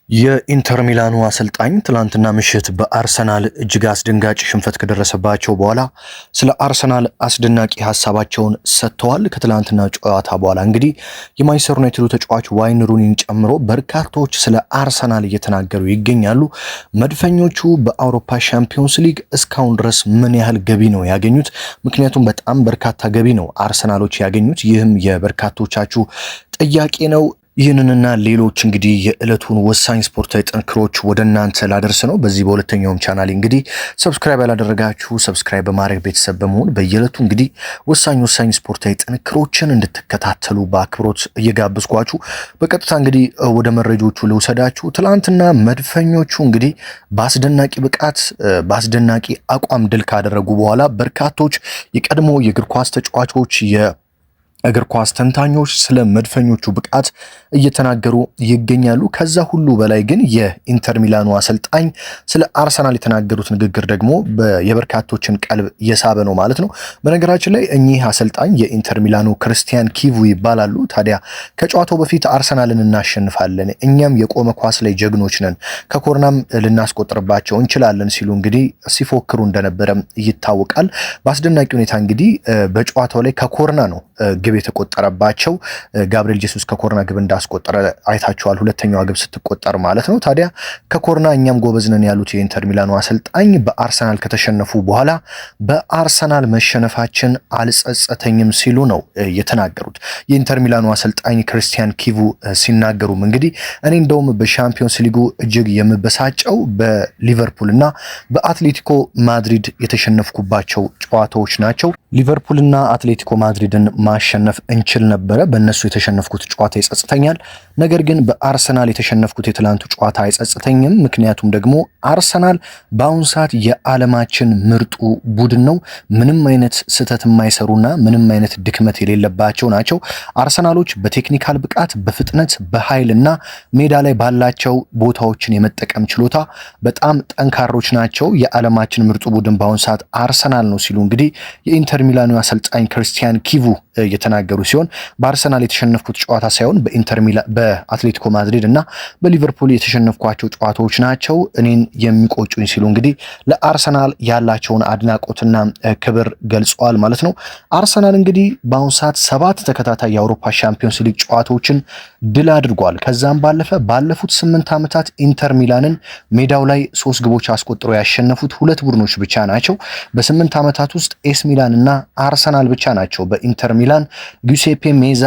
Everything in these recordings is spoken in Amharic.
የኢንተር ሚላኑ አሰልጣኝ ትላንትና ምሽት በአርሰናል እጅግ አስደንጋጭ ሽንፈት ከደረሰባቸው በኋላ ስለ አርሰናል አስደናቂ ሀሳባቸውን ሰጥተዋል። ከትላንትና ጨዋታ በኋላ እንግዲህ የማንቸስተር ዩናይትዱ ተጫዋች ዋይን ሩኒን ጨምሮ በርካቶች ስለ አርሰናል እየተናገሩ ይገኛሉ። መድፈኞቹ በአውሮፓ ሻምፒዮንስ ሊግ እስካሁን ድረስ ምን ያህል ገቢ ነው ያገኙት? ምክንያቱም በጣም በርካታ ገቢ ነው አርሰናሎች ያገኙት። ይህም የበርካቶቻችሁ ጥያቄ ነው። ይህንንና ሌሎች እንግዲህ የዕለቱን ወሳኝ ስፖርታዊ ጥንክሮች ወደ እናንተ ላደርስ ነው። በዚህ በሁለተኛውም ቻናል እንግዲህ ሰብስክራይብ ያላደረጋችሁ ሰብስክራይብ በማድረግ ቤተሰብ በመሆን በየዕለቱ እንግዲህ ወሳኝ ስፖርታዊ ጥንክሮችን እንድትከታተሉ በአክብሮት እየጋበዝኳችሁ በቀጥታ እንግዲህ ወደ መረጃዎቹ ልውሰዳችሁ። ትላንትና መድፈኞቹ እንግዲህ በአስደናቂ ብቃት በአስደናቂ አቋም ድል ካደረጉ በኋላ በርካቶች የቀድሞ የእግር ኳስ ተጫዋቾች እግር ኳስ ተንታኞች ስለ መድፈኞቹ ብቃት እየተናገሩ ይገኛሉ። ከዛ ሁሉ በላይ ግን የኢንተር ሚላኑ አሰልጣኝ ስለ አርሰናል የተናገሩት ንግግር ደግሞ የበርካቶችን ቀልብ የሳበ ነው ማለት ነው። በነገራችን ላይ እኚህ አሰልጣኝ የኢንተር ሚላኑ ክርስቲያን ኪቩ ይባላሉ። ታዲያ ከጨዋታው በፊት አርሰናልን እናሸንፋለን፣ እኛም የቆመ ኳስ ላይ ጀግኖች ነን፣ ከኮርናም ልናስቆጥርባቸው እንችላለን ሲሉ እንግዲህ ሲፎክሩ እንደነበረ ይታወቃል። በአስደናቂ ሁኔታ እንግዲህ በጨዋታው ላይ ከኮርና ነው ግብ የተቆጠረባቸው። ጋብሪኤል ጄሱስ ከኮርና ግብ እንዳስቆጠረ አይታችኋል። ሁለተኛዋ ግብ ስትቆጠር ማለት ነው። ታዲያ ከኮርና እኛም ጎበዝ ነን ያሉት የኢንተር ሚላኑ አሰልጣኝ በአርሰናል ከተሸነፉ በኋላ በአርሰናል መሸነፋችን አልጸጸተኝም ሲሉ ነው የተናገሩት። የኢንተር ሚላኑ አሰልጣኝ ክርስቲያን ኪቩ ሲናገሩም እንግዲህ እኔ እንደውም በሻምፒዮንስ ሊጉ እጅግ የምበሳጨው በሊቨርፑልና በአትሌቲኮ ማድሪድ የተሸነፍኩባቸው ጨዋታዎች ናቸው። ሊቨርፑልና አትሌቲኮ ማድሪድን ማሸነፍ እንችል ነበረ። በእነሱ የተሸነፍኩት ጨዋታ ይጸጽተኛል። ነገር ግን በአርሰናል የተሸነፍኩት የትላንቱ ጨዋታ አይጸጽተኝም። ምክንያቱም ደግሞ አርሰናል በአሁኑ ሰዓት የዓለማችን ምርጡ ቡድን ነው። ምንም አይነት ስህተት የማይሰሩና ምንም አይነት ድክመት የሌለባቸው ናቸው። አርሰናሎች በቴክኒካል ብቃት፣ በፍጥነት፣ በኃይልና ሜዳ ላይ ባላቸው ቦታዎችን የመጠቀም ችሎታ በጣም ጠንካሮች ናቸው። የዓለማችን ምርጡ ቡድን በአሁኑ ሰዓት አርሰናል ነው ሲሉ እንግዲህ የኢንተር ሚላኑ አሰልጣኝ ክርስቲያን ኪቩ የተናገሩ ሲሆን በአርሰናል የተሸነፍኩት ጨዋታ ሳይሆን በአትሌቲኮ ማድሪድ እና በሊቨርፑል የተሸነፍኳቸው ጨዋታዎች ናቸው እኔን የሚቆጩኝ ሲሉ እንግዲህ ለአርሰናል ያላቸውን አድናቆትና ክብር ገልጸዋል ማለት ነው። አርሰናል እንግዲህ በአሁኑ ሰዓት 7 ተከታታይ የአውሮፓ ሻምፒዮንስ ሊግ ጨዋታዎችን ድል አድርጓል። ከዛም ባለፈ ባለፉት 8 ዓመታት ኢንተር ሚላንን ሜዳው ላይ 3 ግቦች አስቆጥሮ ያሸነፉት 2 ቡድኖች ብቻ ናቸው። በ8 ዓመታት ውስጥ ኤስ ሚላን እና አርሰናል ብቻ ናቸው በኢንተር ሚላን ጊዩሴፔ ሜዛ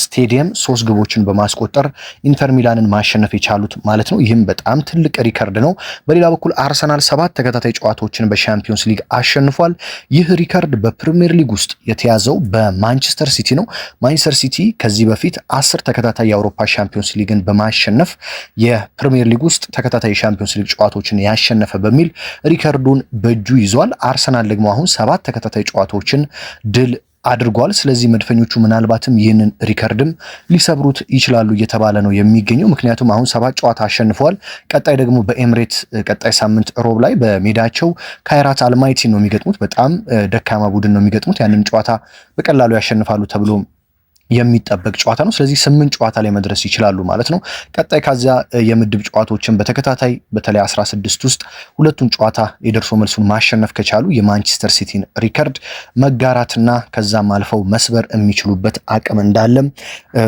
ስቴዲየም 3 ግቦችን በማስቆጠር ኢንተር ሚላንን ማሸነፍ የቻሉት ማለት ነው። ይህም በጣም ትልቅ ሪከርድ ነው። በሌላ በኩል አርሰናል 7 ተከታታይ ጨዋታዎችን በሻምፒዮንስ ሊግ አሸንፏል። ይህ ሪከርድ በፕሪሚየር ሊግ ውስጥ የተያዘው በማንቸስተር ሲቲ ነው። ማንቸስተር ሲቲ ከዚህ በፊት 10 ተከታታይ የአውሮፓ ሻምፒዮንስ ሊግን በማሸነፍ የፕሪሚየር ሊግ ውስጥ ተከታታይ የሻምፒዮንስ ሊግ ጨዋታዎችን ያሸነፈ በሚል ሪከርዱን በእጁ ይዟል። አርሰናል ደግሞ አሁን 7 ተከታታይ ጨዋታዎችን ድል አድርጓል። ስለዚህ መድፈኞቹ ምናልባትም ይህንን ሪከርድም ሊሰብሩት ይችላሉ እየተባለ ነው የሚገኘው። ምክንያቱም አሁን 7 ጨዋታ አሸንፈዋል። ቀጣይ ደግሞ በኤምሬት ቀጣይ ሳምንት ሮብ ላይ በሜዳቸው ካይራት አልማይቲ ነው የሚገጥሙት። በጣም ደካማ ቡድን ነው የሚገጥሙት። ያንን ጨዋታ በቀላሉ ያሸንፋሉ ተብሎ የሚጠበቅ ጨዋታ ነው። ስለዚህ 8 ጨዋታ ላይ መድረስ ይችላሉ ማለት ነው። ቀጣይ ከዚያ የምድብ ጨዋታዎችን በተከታታይ በተለይ 16 ውስጥ ሁለቱን ጨዋታ የደርሶ መልሱን ማሸነፍ ከቻሉ የማንቸስተር ሲቲን ሪከርድ መጋራትና ከዛም አልፈው መስበር የሚችሉበት አቅም እንዳለም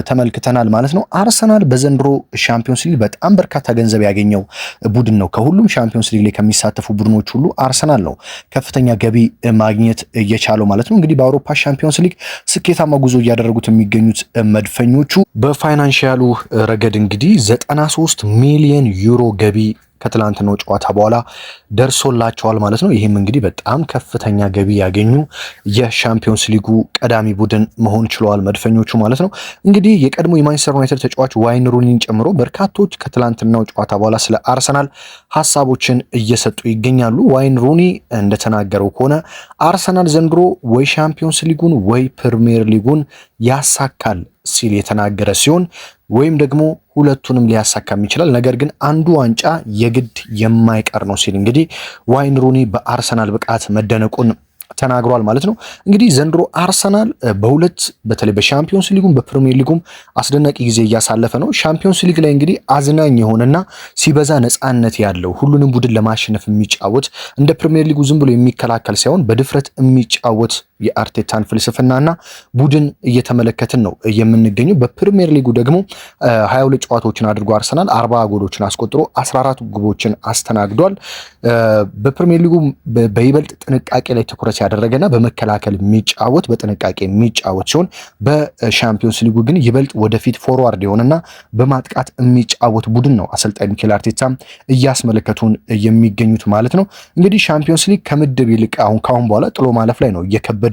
ተመልክተናል ማለት ነው። አርሰናል በዘንድሮ ሻምፒዮንስ ሊግ በጣም በርካታ ገንዘብ ያገኘው ቡድን ነው። ከሁሉም ሻምፒዮንስ ሊግ ላይ ከሚሳተፉ ቡድኖች ሁሉ አርሰናል ነው ከፍተኛ ገቢ ማግኘት እየቻለው ማለት ነው። እንግዲህ በአውሮፓ ሻምፒዮንስ ሊግ ስኬታማ ጉዞ እያደረጉት የሚገኙት መድፈኞቹ በፋይናንሻሉ ረገድ እንግዲህ 93 ሚሊዮን ዩሮ ገቢ ከትላንትናው ጨዋታ በኋላ ደርሶላቸዋል ማለት ነው። ይህም እንግዲህ በጣም ከፍተኛ ገቢ ያገኙ የሻምፒዮንስ ሊጉ ቀዳሚ ቡድን መሆን ችለዋል መድፈኞቹ ማለት ነው። እንግዲህ የቀድሞ የማንቸስተር ዩናይትድ ተጫዋች ዋይን ሩኒን ጨምሮ በርካቶች ከትላንትናው ጨዋታ በኋላ ስለ አርሰናል ሀሳቦችን እየሰጡ ይገኛሉ። ዋይን ሩኒ እንደተናገረው ከሆነ አርሰናል ዘንድሮ ወይ ሻምፒዮንስ ሊጉን ወይ ፕሪሚየር ሊጉን ያሳካል ሲል የተናገረ ሲሆን ወይም ደግሞ ሁለቱንም ሊያሳካም ይችላል። ነገር ግን አንዱ ዋንጫ የግድ የማይቀር ነው ሲል እንግዲህ ዋይን ሩኒ በአርሰናል ብቃት መደነቁን ተናግሯል ማለት ነው። እንግዲህ ዘንድሮ አርሰናል በሁለት በተለይ በሻምፒዮንስ ሊጉም በፕሪሚየር ሊጉም አስደናቂ ጊዜ እያሳለፈ ነው። ሻምፒዮንስ ሊግ ላይ እንግዲህ አዝናኝ የሆነና ሲበዛ ነፃነት ያለው ሁሉንም ቡድን ለማሸነፍ የሚጫወት እንደ ፕሪሚየር ሊጉ ዝም ብሎ የሚከላከል ሳይሆን በድፍረት የሚጫወት የአርቴታን ፍልስፍናና ቡድን እየተመለከትን ነው የምንገኘው። በፕሪሚየር ሊጉ ደግሞ 22 ጨዋታዎችን አድርጎ አርሰናል 40 ጎሎችን አስቆጥሮ 14 ግቦችን አስተናግዷል። በፕሪሚየር ሊጉ በይበልጥ ጥንቃቄ ላይ ትኩረት ያደረገና በመከላከል የሚጫወት በጥንቃቄ የሚጫወት ሲሆን በሻምፒዮንስ ሊጉ ግን ይበልጥ ወደፊት ፎርዋርድ የሆነና በማጥቃት የሚጫወት ቡድን ነው አሰልጣኝ ሚኬል አርቴታ እያስመለከቱን የሚገኙት ማለት ነው። እንግዲህ ሻምፒዮንስ ሊግ ከምድብ ይልቅ ካሁን በኋላ ጥሎ ማለፍ ላይ ነው እየከበደ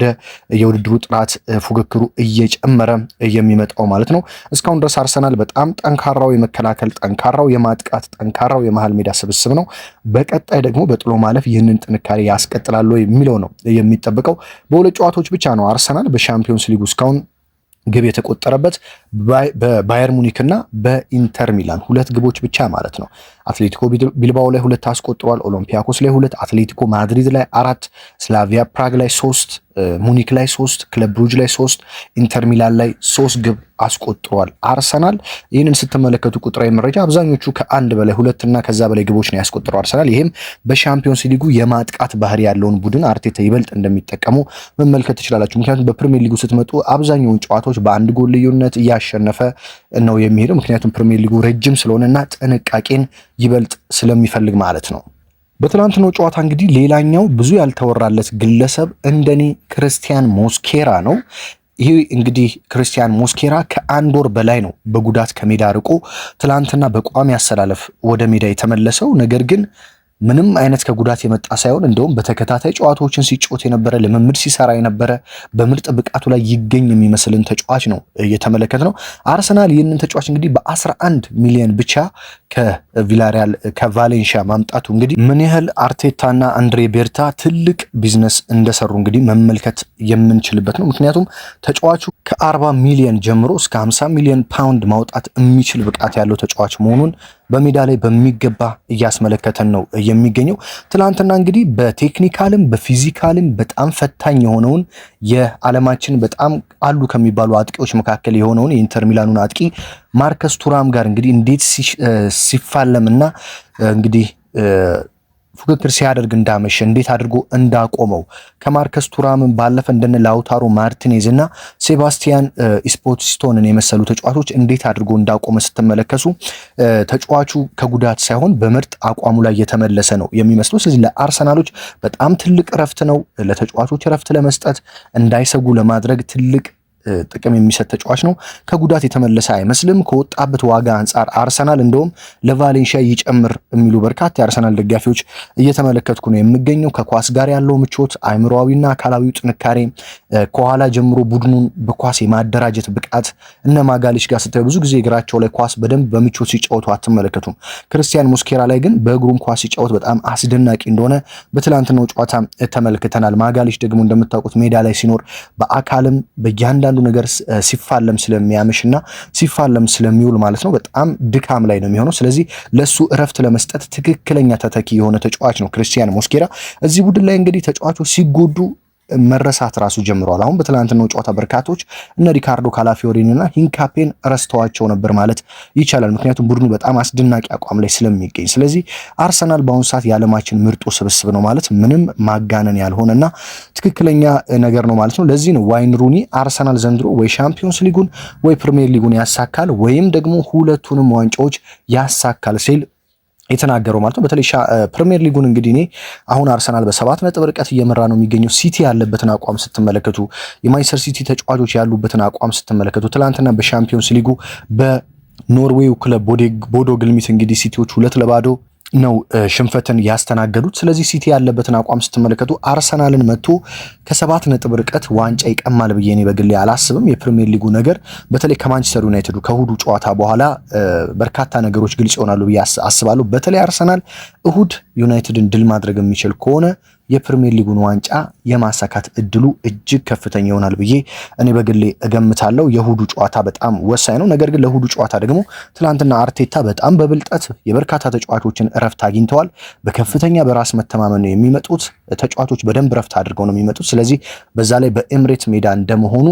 የውድድሩ ጥራት ፉክክሩ እየጨመረ የሚመጣው ማለት ነው። እስካሁን ድረስ አርሰናል በጣም ጠንካራው የመከላከል ጠንካራው የማጥቃት ጠንካራው የመሃል ሜዳ ስብስብ ነው። በቀጣይ ደግሞ በጥሎ ማለፍ ይህንን ጥንካሬ ያስቀጥላል የሚለው ነው የሚጠበቀው። በሁለት ጨዋታዎች ብቻ ነው አርሰናል በሻምፒዮንስ ሊግ እስካሁን ግብ የተቆጠረበት በባየር ሙኒክ እና በኢንተር ሚላን 2 ግቦች ብቻ ማለት ነው። አትሌቲኮ ቢልባኦ ላይ 2 አስቆጥሯል። ኦሎምፒያኮስ ላይ 2፣ አትሌቲኮ ማድሪድ ላይ 4፣ ስላቪያ ፕራግ ላይ 3፣ ሙኒክ ላይ 3፣ ክለብ ብሩጅ ላይ 3፣ ኢንተር ሚላን ላይ 3 ግብ አስቆጥሯል አርሰናል። ይህንን ስትመለከቱ ቁጥራዊ መረጃ አብዛኞቹ ከአንድ በላይ 2 እና ከዛ በላይ ግቦች ነው ያስቆጠረው አርሰናል። ይህም በሻምፒዮንስ ሊጉ የማጥቃት ባህሪ ያለውን ቡድን አርቴታ ይበልጥ እንደሚጠቀሙ መመልከት ትችላላችሁ። ምክንያቱም በፕሪሚየር ሊጉ ስትመጡ አብዛኛውን ጨዋታዎች በአንድ ጎል ልዩነት እያሸነፈ ነው የሚሄደው። ምክንያቱም ፕሪሚየር ሊጉ ረጅም ስለሆነና ጥንቃቄን ይበልጥ ስለሚፈልግ ማለት ነው። በትናንትናው ጨዋታ እንግዲህ ሌላኛው ብዙ ያልተወራለት ግለሰብ እንደኔ ክርስቲያን ሞስኬራ ነው። ይህ እንግዲህ ክርስቲያን ሞስኬራ ከ1 ወር በላይ ነው በጉዳት ከሜዳ ርቆ ትላንትና በቋሚ አሰላለፍ ወደ ሜዳ የተመለሰው። ነገር ግን ምንም አይነት ከጉዳት የመጣ ሳይሆን እንደውም በተከታታይ ጨዋታዎችን ሲጫወት የነበረ ልምምድ ሲሰራ የነበረ በምርጥ ብቃቱ ላይ ይገኝ የሚመስልን ተጫዋች ነው እየተመለከት ነው። አርሰናል ይህንን ተጫዋች እንግዲህ በ11 ሚሊዮን ብቻ ከቪላሪያል ከቫሌንሺያ ማምጣቱ እንግዲህ ምን ያህል አርቴታና አንድሬ ቤርታ ትልቅ ቢዝነስ እንደሰሩ እንግዲህ መመልከት የምንችልበት ነው። ምክንያቱም ተጫዋቹ ከ40 ሚሊዮን ጀምሮ እስከ 50 ሚሊዮን ፓውንድ ማውጣት የሚችል ብቃት ያለው ተጫዋች መሆኑን በሜዳ ላይ በሚገባ እያስመለከተን ነው የሚገኘው። ትላንትና እንግዲህ በቴክኒካልም በፊዚካልም በጣም ፈታኝ የሆነውን የዓለማችን በጣም አሉ ከሚባሉ አጥቂዎች መካከል የሆነውን የኢንተር ሚላኑን አጥቂ ማርከስ ቱራም ጋር እንግዲህ እንዴት ሲፋለምና እንግዲህ ፉክክር ሲያደርግ እንዳመሸ እንዴት አድርጎ እንዳቆመው ከማርከስ ቱራምን ባለፈ እንደነ ላውታሮ ማርቲኔዝ እና ሴባስቲያን ኢስፖሲቶንን የመሰሉ ተጫዋቾች እንዴት አድርጎ እንዳቆመ ስትመለከቱ ተጫዋቹ ከጉዳት ሳይሆን በምርጥ አቋሙ ላይ የተመለሰ ነው የሚመስለው። ስለዚህ ለአርሰናሎች በጣም ትልቅ እረፍት ነው። ለተጫዋቾች እረፍት ለመስጠት እንዳይሰጉ ለማድረግ ትልቅ ጥቅም የሚሰጥ ተጫዋች ነው። ከጉዳት የተመለሰ አይመስልም። ከወጣበት ዋጋ አንጻር አርሰናል እንደውም ለቫሌንሺያ ይጨምር የሚሉ በርካታ የአርሰናል ደጋፊዎች እየተመለከትኩ ነው የሚገኘው። ከኳስ ጋር ያለው ምቾት፣ አእምሮአዊና አካላዊው ጥንካሬ፣ ከኋላ ጀምሮ ቡድኑን በኳስ የማደራጀት ብቃት እነ ማጋሊሽ ጋር ስታዩ ብዙ ጊዜ እግራቸው ላይ ኳስ በደንብ በምቾት ሲጫወቱ አትመለከቱም። ክርስቲያን ሞስኬራ ላይ ግን በእግሩም ኳስ ሲጫወት በጣም አስደናቂ እንደሆነ በትላንትናው ጨዋታ ተመልክተናል። ማጋሊሽ ደግሞ እንደምታውቁት ሜዳ ላይ ሲኖር በአካልም በእያንዳንዱ ነገር ሲፋለም ስለሚያምሽና ሲፋለም ስለሚውል ማለት ነው በጣም ድካም ላይ ነው የሚሆነው። ስለዚህ ለሱ እረፍት ለመስጠት ትክክለኛ ተተኪ የሆነ ተጫዋች ነው ክርስቲያን ሞስኬራ። እዚህ ቡድን ላይ እንግዲህ ተጫዋቾች ሲጎዱ መረሳት ራሱ ጀምረዋል። አሁን በትላንትናው ጨዋታ በርካቶች እነ ሪካርዶ ካላፊዮሪና ሂንካፔን ረስተዋቸው ነበር ማለት ይቻላል። ምክንያቱም ቡድኑ በጣም አስደናቂ አቋም ላይ ስለሚገኝ። ስለዚህ አርሰናል በአሁኑ ሰዓት የዓለማችን ምርጡ ስብስብ ነው ማለት ምንም ማጋነን ያልሆነና ትክክለኛ ነገር ነው ማለት ነው። ለዚህ ነው ዋይን ሩኒ አርሰናል ዘንድሮ ወይ ሻምፒዮንስ ሊጉን ወይ ፕሪሚየር ሊጉን ያሳካል ወይም ደግሞ ሁለቱንም ዋንጫዎች ያሳካል ሲል የተናገረው ማለት ነው። በተለይ ፕሪሚየር ሊጉን እንግዲህ እኔ አሁን አርሰናል በ7 ነጥብ ርቀት እየመራ ነው የሚገኘው። ሲቲ ያለበትን አቋም ስትመለከቱ፣ የማንቸስተር ሲቲ ተጫዋቾች ያሉበትን አቋም ስትመለከቱ፣ ትላንትና በሻምፒዮንስ ሊጉ በኖርዌዩ ክለብ ቦዶ ግልሚት እንግዲህ ሲቲዎች 2-0 ነው ሽንፈትን ያስተናገዱት። ስለዚህ ሲቲ ያለበትን አቋም ስትመለከቱ አርሰናልን መጥቶ ከ7 ነጥብ ርቀት ዋንጫ ይቀማል ብዬ እኔ በግሌ አላስብም። የፕሪሚየር ሊጉ ነገር በተለይ ከማንቸስተር ዩናይትዱ ከእሁዱ ጨዋታ በኋላ በርካታ ነገሮች ግልጽ ይሆናሉ ብዬ አስባለሁ። በተለይ አርሰናል እሁድ ዩናይትድን ድል ማድረግ የሚችል ከሆነ የፕሪሚየር ሊጉን ዋንጫ የማሳካት እድሉ እጅግ ከፍተኛ ይሆናል ብዬ እኔ በግሌ እገምታለሁ። የእሁዱ ጨዋታ በጣም ወሳኝ ነው። ነገር ግን ለእሁዱ ጨዋታ ደግሞ ትላንትና አርቴታ በጣም በብልጠት የበርካታ ተጫዋቾችን እረፍት አግኝተዋል። በከፍተኛ በራስ መተማመን ነው የሚመጡት። ተጫዋቾች በደንብ እረፍት አድርገው ነው የሚመጡት። ስለዚህ በዛ ላይ በኤምሬት ሜዳ እንደመሆኑ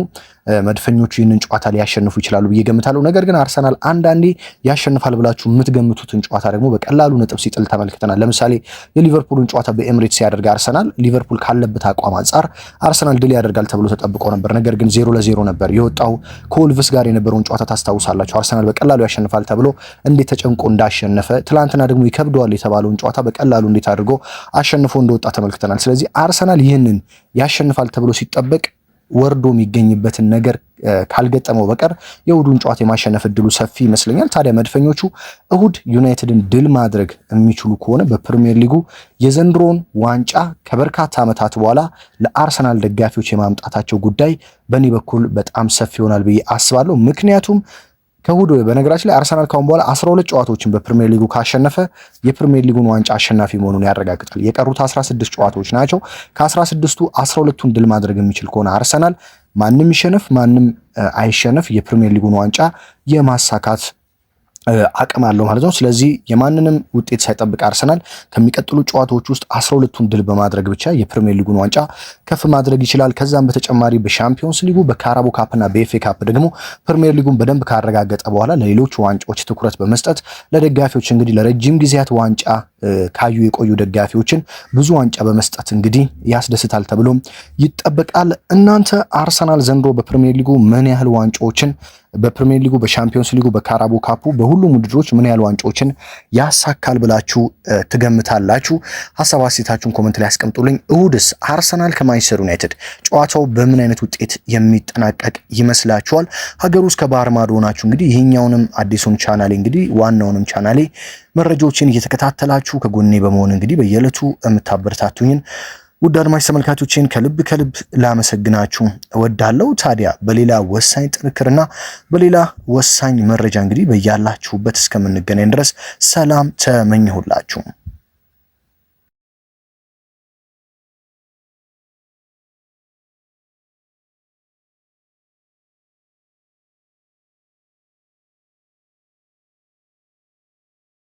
መድፈኞቹ ይህንን ጨዋታ ሊያሸንፉ ይችላሉ ብዬ ገምታለሁ። ነገር ግን አርሰናል አንዳንዴ ያሸንፋል ብላችሁ የምትገምቱትን ጨዋታ ደግሞ በቀላሉ ነጥብ ሲጥል ተመልክተናል። ለምሳሌ የሊቨርፑልን ጨዋታ በኤምሬት ሲያደርግ አርሰናል ሊቨርፑል ካለበት አቋም አንጻር አርሰናል ድል ያደርጋል ተብሎ ተጠብቆ ነበር። ነገር ግን 0-0 ነበር የወጣው። ከወልቭስ ጋር የነበረውን ጨዋታ ታስታውሳላችሁ። አርሰናል በቀላሉ ያሸንፋል ተብሎ እንዴት ተጨንቆ እንዳሸነፈ፣ ትላንትና ደግሞ ይከብደዋል የተባለውን ጨዋታ በቀላሉ እንዴት አድርጎ አሸንፎ እንደወጣ ተመልክተናል። ስለዚህ አርሰናል ይህንን ያሸንፋል ተብሎ ሲጠበቅ ወርዶ የሚገኝበትን ነገር ካልገጠመው በቀር የእሁዱን ጨዋታ የማሸነፍ እድሉ ሰፊ ይመስለኛል። ታዲያ መድፈኞቹ እሁድ ዩናይትድን ድል ማድረግ የሚችሉ ከሆነ በፕሪሚየር ሊጉ የዘንድሮውን ዋንጫ ከበርካታ ዓመታት በኋላ ለአርሰናል ደጋፊዎች የማምጣታቸው ጉዳይ በእኔ በኩል በጣም ሰፊ ይሆናል ብዬ አስባለሁ። ምክንያቱም ከእሁድ በነገራችን ላይ አርሰናል ካሁን በኋላ 12 ጨዋታዎችን በፕሪሚየር ሊጉ ካሸነፈ የፕሪሚየር ሊጉን ዋንጫ አሸናፊ መሆኑን ያረጋግጣል። የቀሩት 16 ጨዋታዎች ናቸው። ከ16ቱ 12ቱን ድል ማድረግ የሚችል ከሆነ አርሰናል ማንም ይሸነፍ ማንም አይሸነፍ የፕሪሚየር ሊጉን ዋንጫ የማሳካት አቅም አለው ማለት ነው። ስለዚህ የማንንም ውጤት ሳይጠብቅ አርሰናል ከሚቀጥሉ ጨዋታዎች ውስጥ 12ቱን ድል በማድረግ ብቻ የፕሪሚየር ሊጉን ዋንጫ ከፍ ማድረግ ይችላል። ከዛም በተጨማሪ በሻምፒዮንስ ሊጉ በካራቦ ካፕና በኤፍኤ ካፕ ደግሞ ፕሪሚየር ሊጉን በደንብ ካረጋገጠ በኋላ ለሌሎች ዋንጫዎች ትኩረት በመስጠት ለደጋፊዎች እንግዲህ ለረጅም ጊዜያት ዋንጫ ካዩ የቆዩ ደጋፊዎችን ብዙ ዋንጫ በመስጠት እንግዲህ ያስደስታል ተብሎ ይጠበቃል። እናንተ አርሰናል ዘንድሮ በፕሪሚየር ሊጉ ምን ያህል ዋንጫዎችን በፕሪሚየር ሊጉ በሻምፒዮንስ ሊጉ በካራቦ ካፑ በሁሉም ውድድሮች ምን ያህል ዋንጫዎችን ያሳካል ብላችሁ ትገምታላችሁ? ሐሳብ አስተያየታችሁን ኮሜንት ላይ አስቀምጡልኝ። እሁድስ አርሰናል ከማንቸስተር ዩናይትድ ጨዋታው በምን አይነት ውጤት የሚጠናቀቅ ይመስላችኋል? ሀገር ውስጥ ከባህር ማዶ ሆናችሁ እንግዲህ ይሄኛውንም አዲሱን ቻናሌ እንግዲህ ዋናውንም ቻናሌ መረጃዎችን እየተከታተላችሁ ከጎኔ በመሆን እንግዲህ በየዕለቱ የምታበረታቱኝን ውድ አድማጭ ተመልካቾችን ከልብ ላመሰግናችሁ እወዳለሁ። ታዲያ በሌላ ወሳኝ ጥንክርና በሌላ ወሳኝ መረጃ እንግዲህ በያላችሁበት እስከምንገናኝ ድረስ ሰላም ተመኘሁላችሁ።